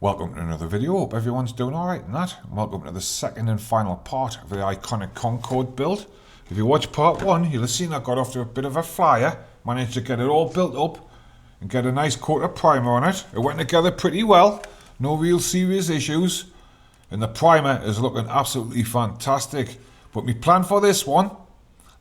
Welcome to another video. Hope everyone's doing alright and that. And welcome to the second and final part of the iconic Concorde build. If you watch part one, you'll have seen I got off to a bit of a flyer. Managed to get it all built up and get a nice coat of primer on it. It went together pretty well. No real serious issues. And the primer is looking absolutely fantastic. But my plan for this one,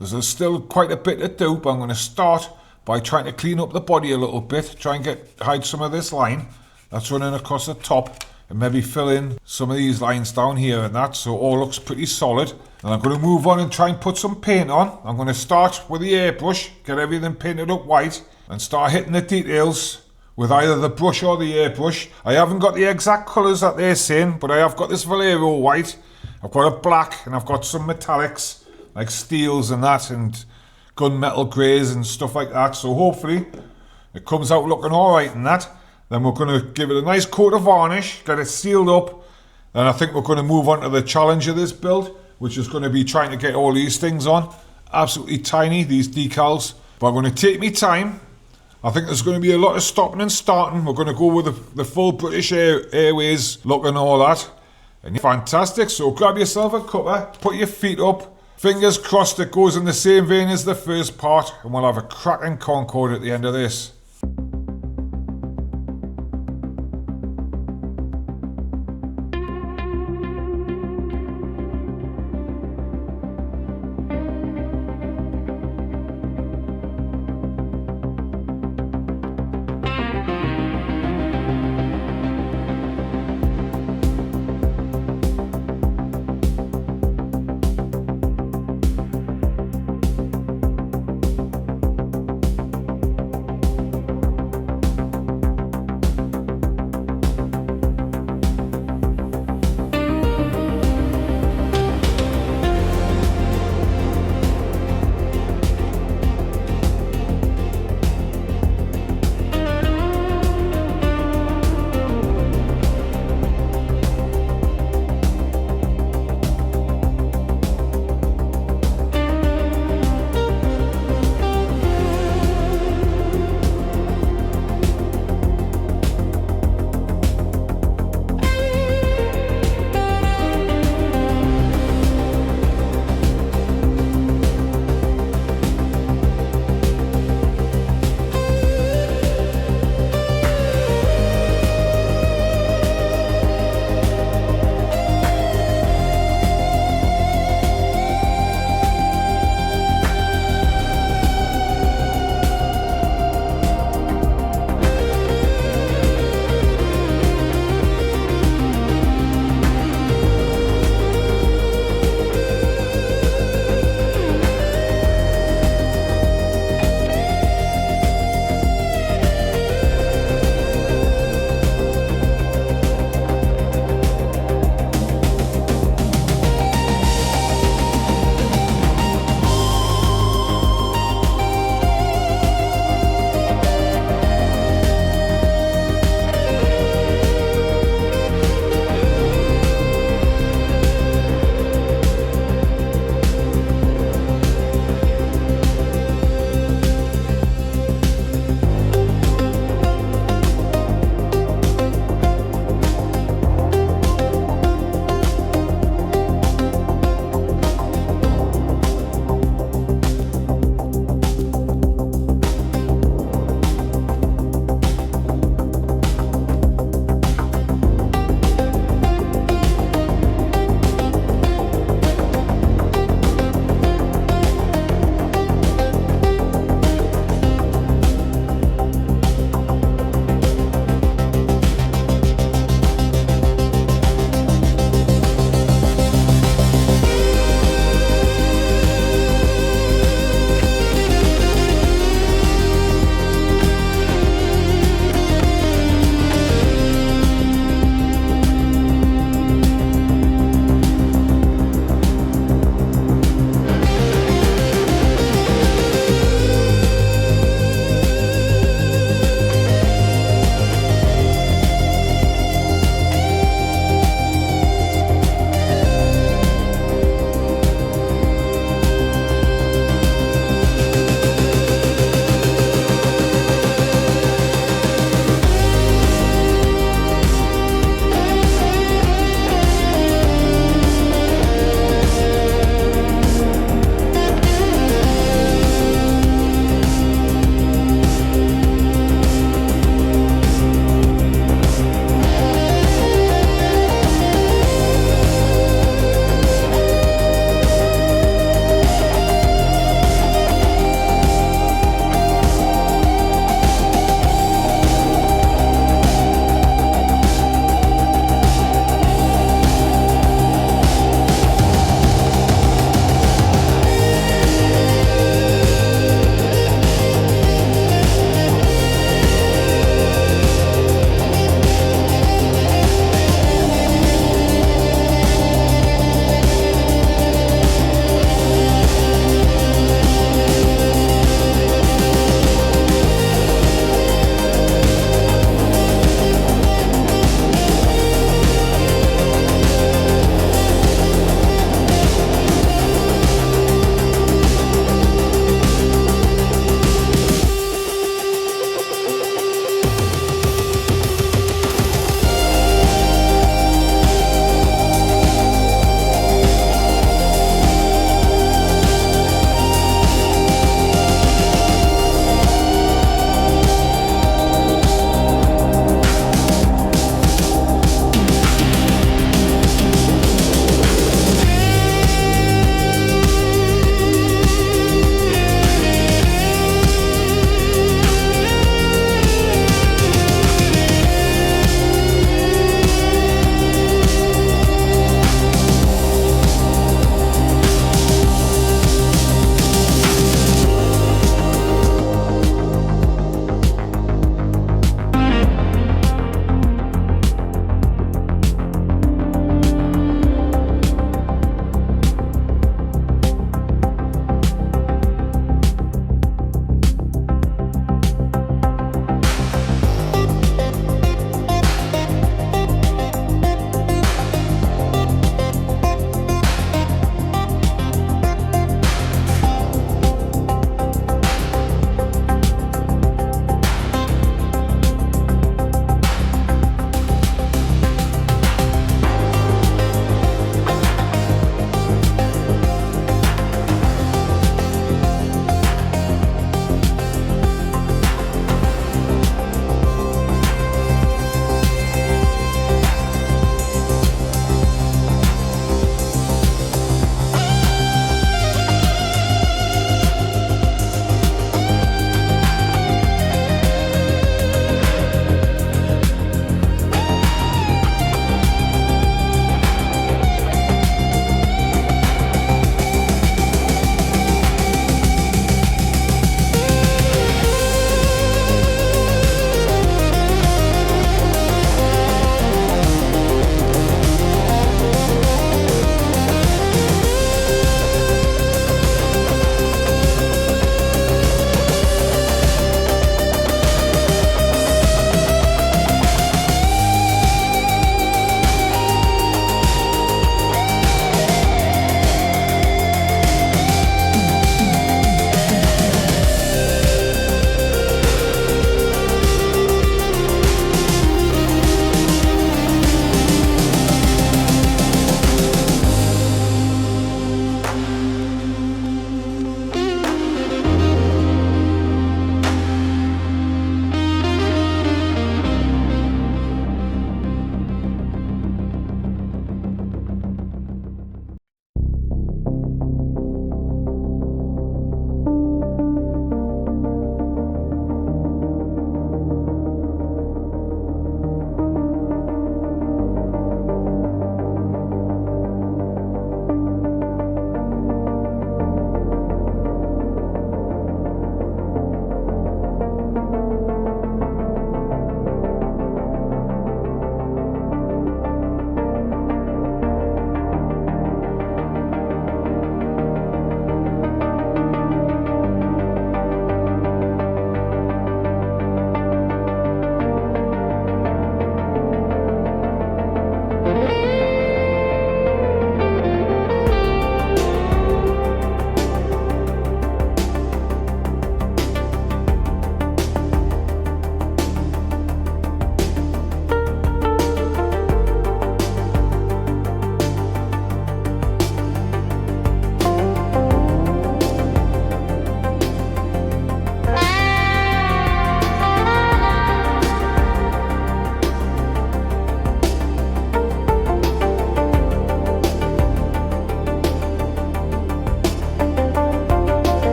there's still quite a bit to do, but I'm going to start by trying to clean up the body a little bit. Try and hide some of this line that's running across the top, and maybe fill in some of these lines down here and that, so it all looks pretty solid. And I'm going to move on and try and put some paint on. I'm going to start with the airbrush, get everything painted up white, and start hitting the details with either the brush or the airbrush. I haven't got the exact colours that they're saying, but I have got this Vallejo white, I've got a black, and I've got some metallics like steels and that, and gunmetal greys and stuff like that. So hopefully it comes out looking alright and that. Then we're going to give it a nice coat of varnish, get it sealed up, and I think we're going to move on to the challenge of this build, which is going to be trying to get all these things on. Absolutely tiny, these decals, but I'm going to take my time. I think there's going to be a lot of stopping and starting. We're going to go with the full British Airways look and all that. And fantastic, so grab yourself a cuppa, put your feet up, fingers crossed it goes in the same vein as the first part, and we'll have a cracking Concorde at the end of this.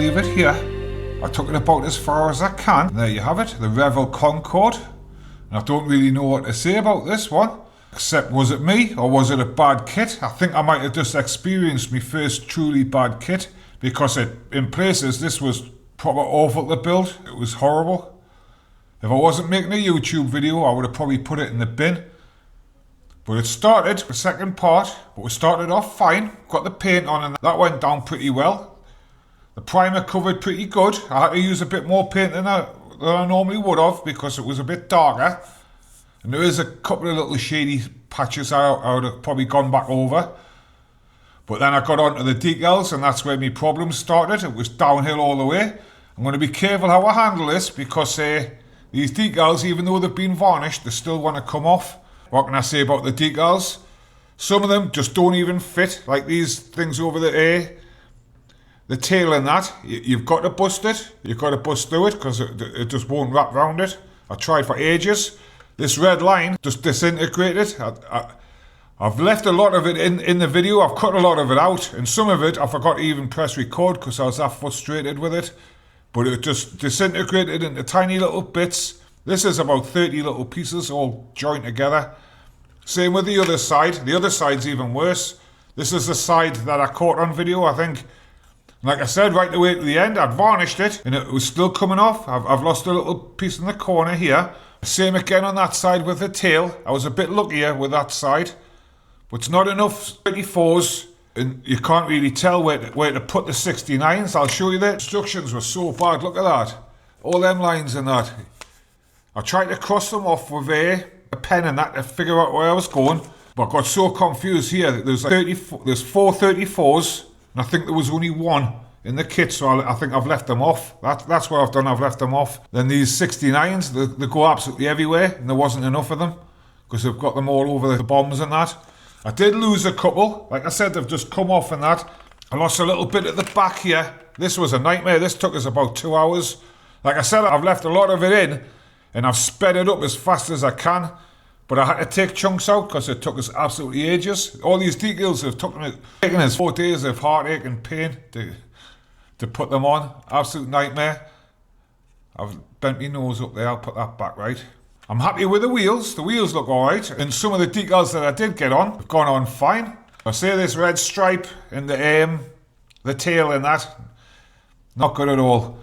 leave it here. I took it about as far as I can. And there you have it, the Revell Concorde. And I don't really know what to say about this one. Except, was it me or was it a bad kit? I think I might have just experienced my first truly bad kit. Because in places, this was proper awful to build. It was horrible. If I wasn't making a YouTube video, I would have probably put it in the bin. But it started, the second part, but we started off fine. Got the paint on and that went down pretty well. The primer covered pretty good. I had to use a bit more paint than I normally would have because it was a bit darker. And there is a couple of little shady patches I would have probably gone back over. But then I got onto the decals and that's where my problems started. It was downhill all the way. I'm going to be careful how I handle this because these decals, even though they've been varnished, they still want to come off. What can I say about the decals? Some of them just don't even fit, like these things over the tail and that. You've got to bust it. You've got to bust through it because it just won't wrap around it. I tried for ages. This red line just disintegrated. I've left a lot of it in the video. I've cut a lot of it out. And some of it I forgot to even press record because I was that frustrated with it. But it just disintegrated into tiny little bits. This is about 30 little pieces all joined together. Same with the other side. The other side's even worse. This is the side that I caught on video, I think. Like I said, right away to the end, I'd varnished it and it was still coming off. I've lost a little piece in the corner here. Same again on that side with the tail. I was a bit luckier with that side. But it's not enough 34s and you can't really tell where to put the 69s. I'll show you the instructions were so bad. Look at that. All them lines and that. I tried to cross them off with a pen and that to figure out where I was going, but I got so confused here that there's four 34s, and I think there was only one in the kit, so I think I've left them off. That's what I've done, I've left them off. Then these 69s, they go absolutely everywhere, and there wasn't enough of them, because they've got them all over the bombs and that. I did lose a couple, like I said, they've just come off and that. I lost a little bit at the back here. This was a nightmare, this took us about 2 hours. Like I said, I've left a lot of it in, and I've sped it up as fast as I can, but I had to take chunks out because it took us absolutely ages. All these decals have taken us 4 days of heartache and pain to put them on. Absolute nightmare. I've bent my nose up there, I'll put that back right. I'm happy with the wheels look alright, and some of the decals that I did get on have gone on fine. I say this red stripe in the tail and that, not good at all.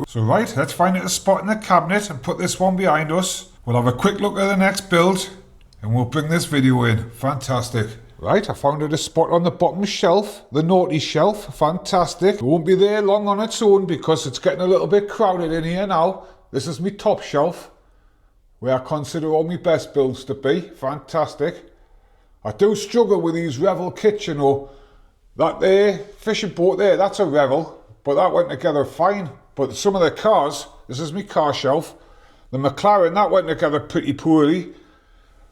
So right, let's find a spot in the cabinet and put this one behind us. We'll have a quick look at the next build and we'll bring this video in. Fantastic. Right, I found a spot on the bottom shelf, the naughty shelf. Fantastic. It won't be there long on its own because it's getting a little bit crowded in here now. This is my top shelf where I consider all my best builds to be. Fantastic. I do struggle with these Revell kits, you know. That there, fishing boat there, that's a Revell, but that went together fine. But some of the cars, this is my car shelf. The McLaren, that went together pretty poorly.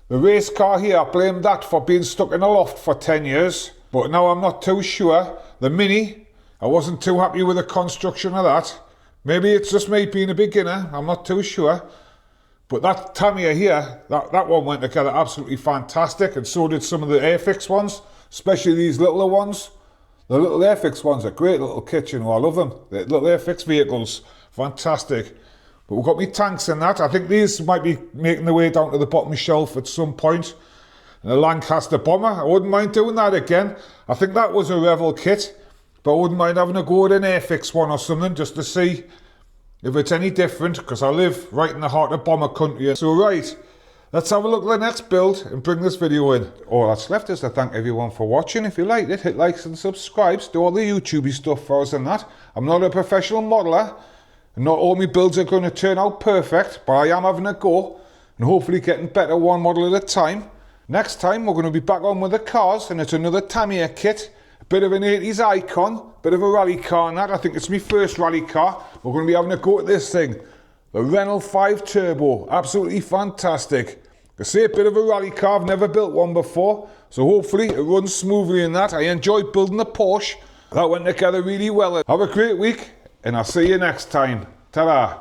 The race car here, I blame that for being stuck in a loft for 10 years. But now I'm not too sure. The Mini, I wasn't too happy with the construction of that. Maybe it's just me being a beginner, I'm not too sure. But that Tamiya here, that one went together absolutely fantastic. And so did some of the Airfix ones, especially these littler ones. The little Airfix ones are great little kits, you know, I love them. The little Airfix vehicles, fantastic. But we've got me tanks in that. I think these might be making their way down to the bottom shelf at some point. And the Lancaster bomber, I wouldn't mind doing that again. I think that was a Revell kit, but I wouldn't mind having a go at an Airfix one or something just to see if it's any different, because I live right in the heart of bomber country. So right, let's have a look at the next build and bring this video in. All that's left is to thank everyone for watching. If you liked it, hit likes and subscribes. Do all the YouTubey stuff for us and that. I'm not a professional modeller. And not all my builds are going to turn out perfect, but I am having a go. And hopefully getting better one model at a time. Next time we're going to be back on with the cars, and it's another Tamiya kit. A bit of an 80s icon, bit of a rally car and that. I think it's my first rally car. We're going to be having a go at this thing. The Revell 5 Turbo, absolutely fantastic. I say a bit of a rally car, I've never built one before, so hopefully it runs smoothly in that. I enjoyed building the Porsche, that went together really well. Have a great week, and I'll see you next time. Ta-da!